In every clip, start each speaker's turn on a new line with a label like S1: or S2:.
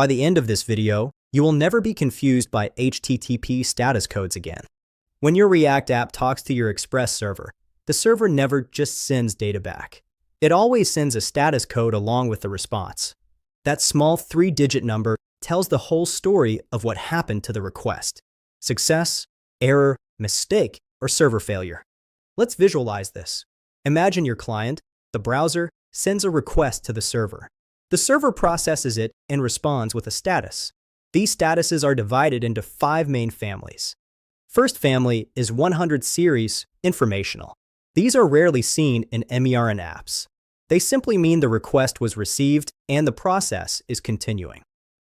S1: By the end of this video, you will never be confused by HTTP status codes again. When your React app talks to your Express server, the server never just sends data back. It always sends a status code along with the response. That small 3-digit number tells the whole story of what happened to the request: success, error, mistake, or server failure. Let's visualize this. Imagine your client, the browser, sends a request to the server. The server processes it and responds with a status. These statuses are divided into 5 main families. First family is 100 series informational. These are rarely seen in MERN apps. They simply mean the request was received and the process is continuing.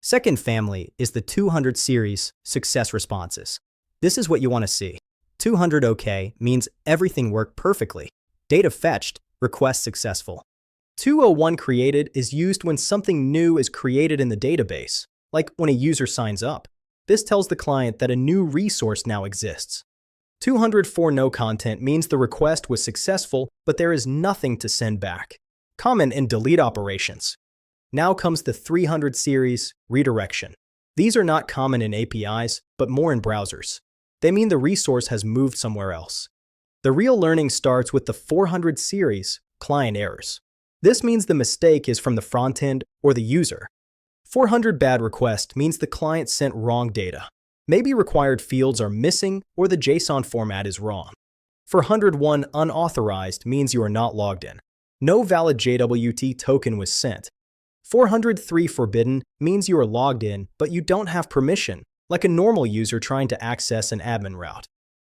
S1: Second family is the 200 series success responses. This is what you want to see. 200 OK means everything worked perfectly. Data fetched, request successful. 201 created is used when something new is created in the database, like when a user signs up. This tells the client that a new resource now exists. 204 no content means the request was successful, but there is nothing to send back. Common in delete operations. Now comes the 300 series redirection. These are not common in APIs, but more in browsers. They mean the resource has moved somewhere else. The real learning starts with the 400 series client errors. This means the mistake is from the frontend or the user. 400 bad request means the client sent wrong data. Maybe required fields are missing or the JSON format is wrong. 401 unauthorized means you are not logged in. No valid JWT token was sent. 403 forbidden means you are logged in, but you don't have permission, like a normal user trying to access an admin route.